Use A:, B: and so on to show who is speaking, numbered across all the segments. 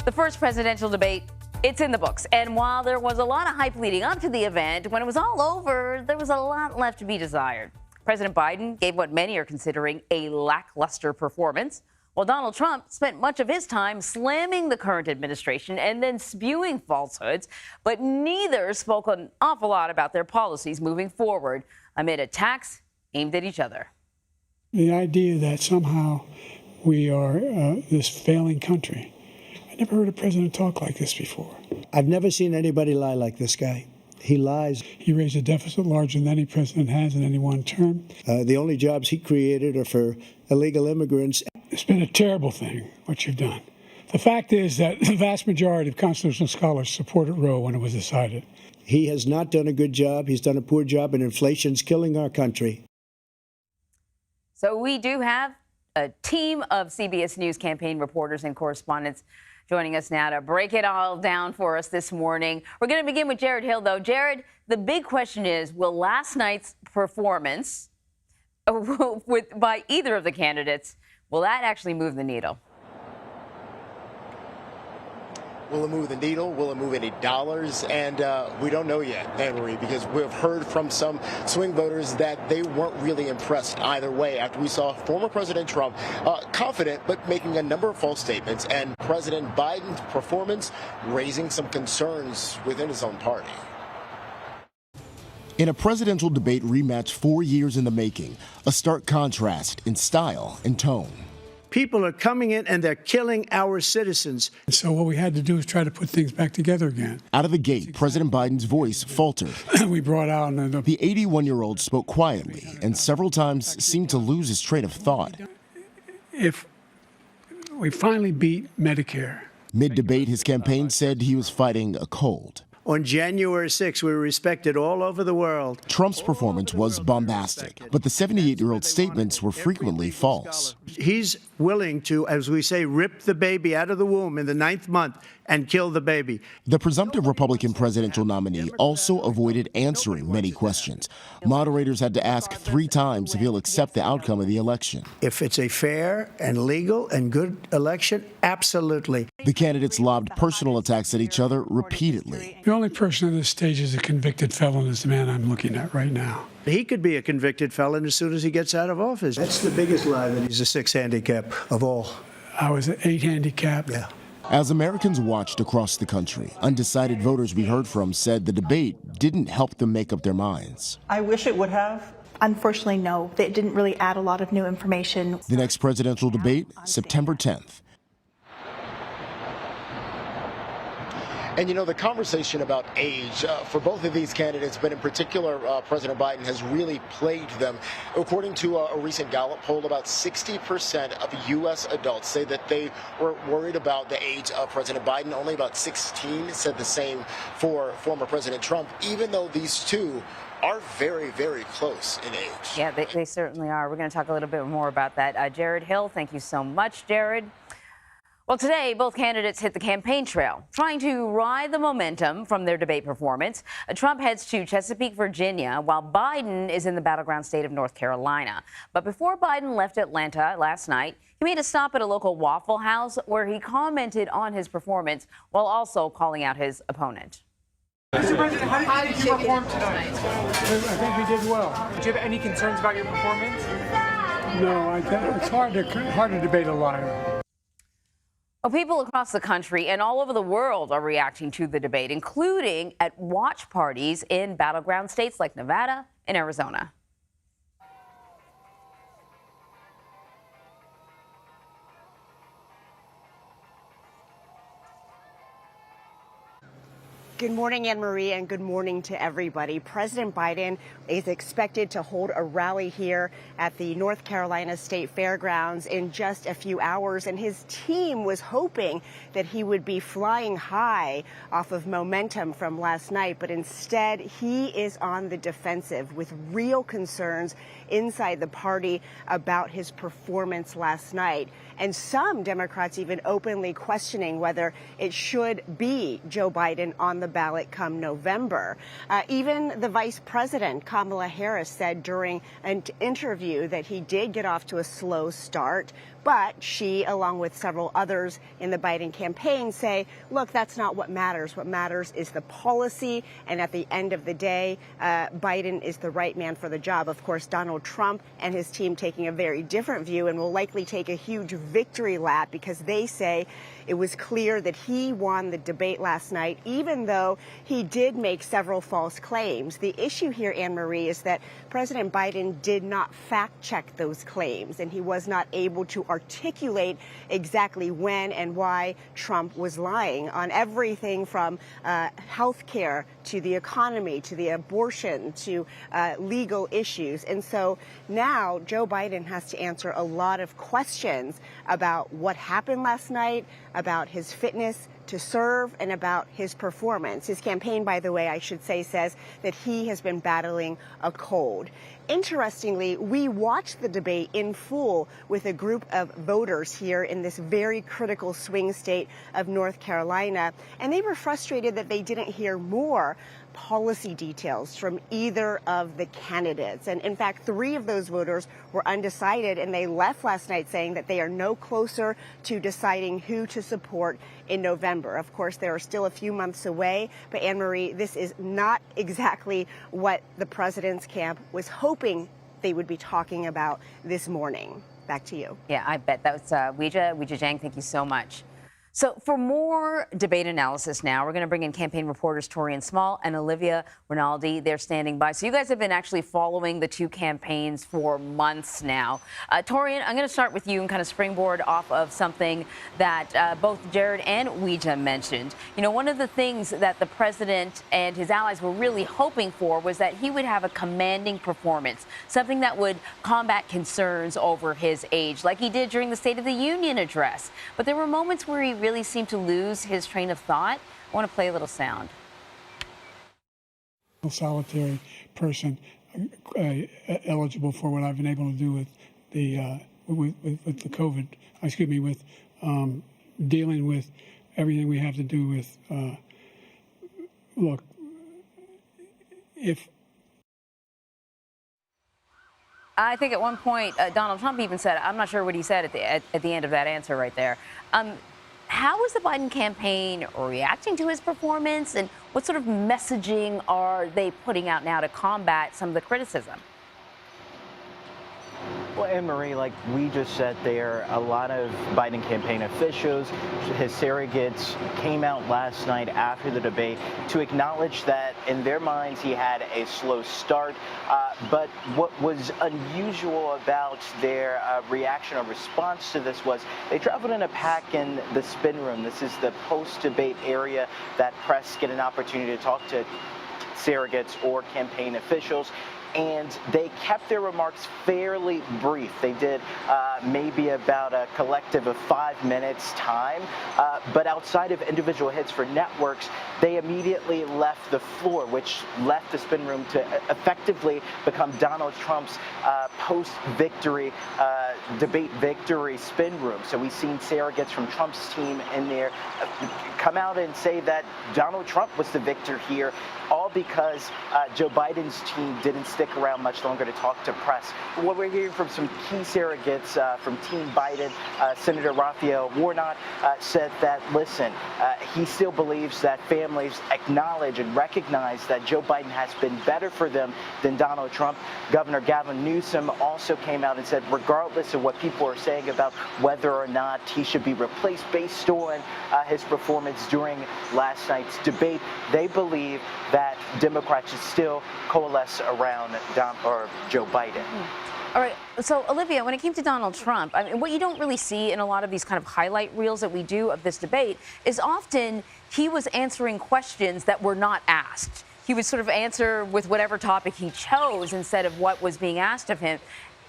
A: The first presidential debate, it's in the books. And while there was a lot of hype leading up to the event, when it was all over, there was a lot left to be desired. President Biden gave what many are considering a lackluster performance, while Donald Trump spent much of his time slamming the current administration and then spewing falsehoods. But neither spoke an awful lot about their policies moving forward amid attacks aimed at each other.
B: The idea that somehow we are this failing country. I never heard a president talk like this before.
C: I've never seen anybody lie like this guy. He lies.
B: He raised a deficit larger than any president has in any one term.
C: The only jobs he created are for illegal immigrants.
B: It's been a terrible thing, what you've done. The fact is that the vast majority of constitutional scholars supported Roe when it was decided.
C: He has not done a good job. He's done a poor job, and inflation's killing our country.
A: So we do have a team of CBS News campaign reporters and correspondents joining us now to break it all down for us this morning. We're going to begin with Jarred Hill, though. Jarred, the big question is, will last night's performance by either of the candidates, will that actually move the needle?
D: Will it move the needle? Will it move any dollars? And we don't know yet, Anne-Marie, because we've heard from some swing voters that they weren't really impressed either way after we saw former President Trump confident but making a number of false statements, and President Biden's performance raising some concerns within his own party.
E: In a presidential debate rematch 4 years in the making, a stark contrast in style and tone.
C: People are coming in and they're killing our citizens.
B: So what we had to do is try to put things back together again.
E: Out of the gate, President Biden's voice faltered.
B: We brought out
E: The 81-year-old spoke quietly and several times seemed to lose his train of thought.
B: If we finally beat Medicare.
E: Mid-debate, his campaign said he was fighting a cold.
C: On January 6th, we were respected all over the world.
E: Trump's performance was bombastic, but the 78-year-old's statements were frequently false.
C: He's willing to, as we say, rip the baby out of the womb in the 9th month and kill the baby.
E: The presumptive Republican presidential nominee also avoided answering many questions. Moderators had to ask 3 times if he'll accept the outcome of the election.
C: If it's a fair and legal and good election, absolutely.
E: The candidates lobbed personal attacks at each other repeatedly.
B: The only person on this stage is a convicted felon is the man I'm looking at right now.
C: He could be a convicted felon as soon as he gets out of office. That's the biggest lie, that he's a 6 handicap of all.
B: I was an 8 handicap.
C: Yeah.
E: As Americans watched across the country, undecided voters we heard from said the debate didn't help them make up their minds.
F: I wish it would have.
G: Unfortunately, no. It didn't really add a lot of new information.
E: The next presidential debate, September 10th.
D: And, you know, the conversation about age for both of these candidates, but in particular, President Biden has really plagued them. According to a recent Gallup poll, about 60% of U.S. adults say that they were worried about the age of President Biden. Only about 16 said the same for former President Trump, even though these two are very, very close in age.
A: Yeah, they certainly are. We're going to talk a little bit more about that. Jarred Hill, thank you so much, Jarred. Well, today, both candidates hit the campaign trail, trying to ride the momentum from their debate performance. Trump heads to Chesapeake, Virginia, while Biden is in the battleground state of North Carolina. But before Biden left Atlanta last night, he made a stop at a local Waffle House where he commented on his performance while also calling out his opponent.
H: Mr. President, how did you perform tonight?
B: I think we did well.
H: Do you have any concerns about your performance?
B: No, it's hard to debate a liar.
A: Well, people across the country and all over the world are reacting to the debate, including at watch parties in battleground states like Nevada and Arizona.
I: Good morning, Anne-Marie, and good morning to everybody. President Biden is expected to hold a rally here at the North Carolina State Fairgrounds in just a few hours, and his team was hoping that he would be flying high off of momentum from last night, but instead he is on the defensive with real concerns inside the party about his performance last night. And some Democrats even openly questioning whether it should be Joe Biden on the ballot come November. Even the vice president, Kamala Harris, said during an interview that he did get off to a slow start, But she, along with several others in the Biden campaign, say, look, that's not what matters. What matters is the policy. And at the end of the day, Biden is the right man for the job. Of course, Donald Trump and his team taking a very different view and will likely take a huge victory lap because they say it was clear that he won the debate last night, even though he did make several false claims. The issue here, Anne-Marie, is that President Biden did not fact-check those claims, and he was not able to articulate exactly when and why Trump was lying on everything from health care to the economy to the abortion to legal issues. And so now Joe Biden has to answer a lot of questions about what happened last night, about his fitness to serve, and about his performance. His campaign, by the way, I should say, says that he has been battling a cold. Interestingly, we watched the debate in full with a group of voters here in this very critical swing state of North Carolina, and they were frustrated that they didn't hear more policy details from either of the candidates. And in fact, 3 of those voters were undecided, and they left last night saying that they are no closer to deciding who to support in November. Of course, there are still a few months away, but Anne-Marie, this is not exactly what the president's camp was hoping they would be talking about this morning. Back to you.
A: Yeah, I bet. That was Weijia Jiang. Thank you so much. So for more debate analysis now, we're going to bring in campaign reporters Taurean and Olivia Rinaldi. They're standing by. So you guys have been actually following the 2 campaigns for months now. Taurean, I'm going to start with you and kind of springboard off of something that both Jarred and Weijia mentioned. You know, one of the things that the president and his allies were really hoping for was that he would have a commanding performance, something that would combat concerns over his age, like he did during the State of the Union address. But there were moments where he really seemed to lose his train of thought. I want to play a little sound.
B: A solitary person eligible for what I've been able to do with the with the COVID. Excuse me, with dealing with everything we have to do with. Look, if.
A: I think at one point Donald Trump even said, I'm not sure what he said at the end of that answer right there. How is the Biden campaign reacting to his performance, and what sort of messaging are they putting out now to combat some of the criticism?
F: Well, Anne-Marie, like we just said there, a lot of Biden campaign officials, his surrogates, came out last night after the debate to acknowledge that in their minds he had a slow start. But what was unusual about their reaction or response to this was they traveled in a pack in the spin room. This is the post-debate area that press get an opportunity to talk to surrogates or campaign officials. And they kept their remarks fairly brief. They did maybe about a collective of 5 minutes time. But outside of individual hits for networks, they immediately left the floor, which left the spin room to effectively become Donald Trump's post-victory, debate victory spin room. So we've seen surrogates from Trump's team in there come out and say that Donald Trump was the victor here, all because Joe Biden's team didn't stick around much longer to talk to press. What we're hearing from some key surrogates from Team Biden, Senator Raphael Warnock said that, listen, he still believes that families acknowledge and recognize that Joe Biden has been better for them than Donald Trump. Governor Gavin Newsom also came out and said, regardless of what people are saying about whether or not he should be replaced based on his performance during last night's debate, they believe that Democrats should still coalesce around Joe Biden.
A: All right. So, Olivia, when it came to Donald Trump, I mean, what you don't really see in a lot of these kind of highlight reels that we do of this debate is often he was answering questions that were not asked. He would sort of answer with whatever topic he chose instead of what was being asked of him.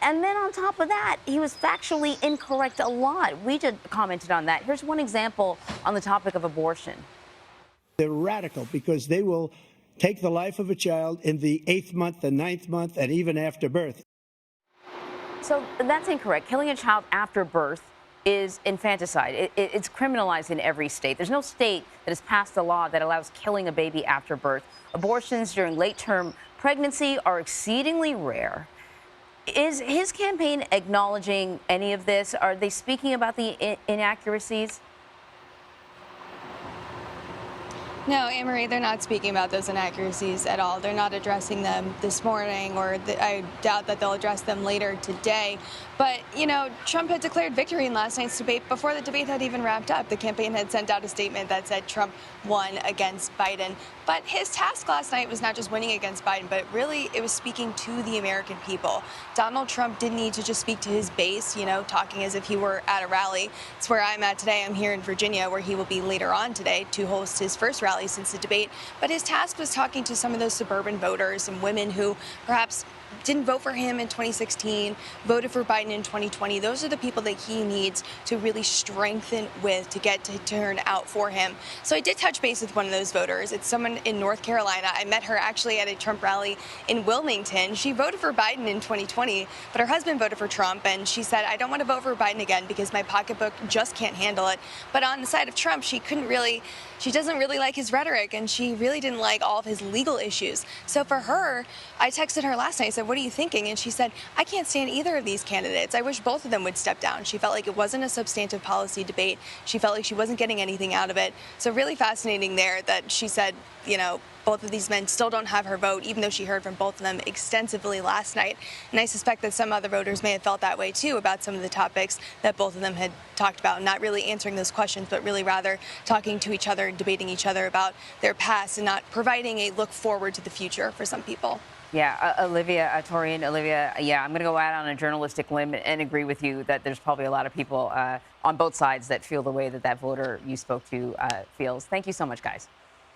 A: And then on top of that, he was factually incorrect a lot. We just commented on that. Here's one example on the topic of abortion.
J: They're radical because they will take the life of a child in the 8th month, the 9th month, and even after birth.
A: So that's incorrect. Killing a child after birth is infanticide. It's criminalized in every state. There's no state that has passed a law that allows killing a baby after birth. Abortions during late-term pregnancy are exceedingly rare. Is his campaign acknowledging any of this? Are they speaking about the inaccuracies?
K: No, Anne-Marie, they're not speaking about those inaccuracies at all. They're not addressing them this morning, or I doubt that they'll address them later today. But, you know, Trump had declared victory in last night's debate before the debate had even wrapped up. The campaign had sent out a statement that said Trump won against Biden. But his task last night was not just winning against Biden, but really it was speaking to the American people. Donald Trump didn't need to just speak to his base, you know, talking as if he were at a rally. It's where I'm at today. I'm here in Virginia, where he will be later on today to host his first rally since the debate. But his task was talking to some of those suburban voters and women who perhaps didn't vote for him in 2016, voted for Biden in 2020. Those are the people that he needs to really strengthen with to get to turn out for him. So I did touch base with one of those voters. It's someone in North Carolina. I met her actually at a Trump rally in Wilmington. She voted for Biden in 2020, but her husband voted for Trump, and she said, I don't want to vote for Biden again because my pocketbook just can't handle it. But on the side of Trump, she doesn't really like his rhetoric, and she really didn't like all of his legal issues. So for her, I texted her last night. I said, what are you thinking? And she said, I can't stand either of these candidates. I wish both of them would step down. She felt like it wasn't a substantive policy debate. She felt like she wasn't getting anything out of it. So really fascinating there that she said, you know, both of these men still don't have her vote, even though she heard from both of them extensively last night. And I suspect that some other voters may have felt that way, too, about some of the topics that both of them had talked about, not really answering those questions, but really rather talking to each other and debating each other about their past and not providing a look forward to the future for some people.
A: Yeah, Olivia, Taurean, Olivia, yeah, I'm going to go out on a journalistic limb and agree with you that there's probably a lot of people on both sides that feel the way that that voter you spoke to feels. Thank you so much, guys.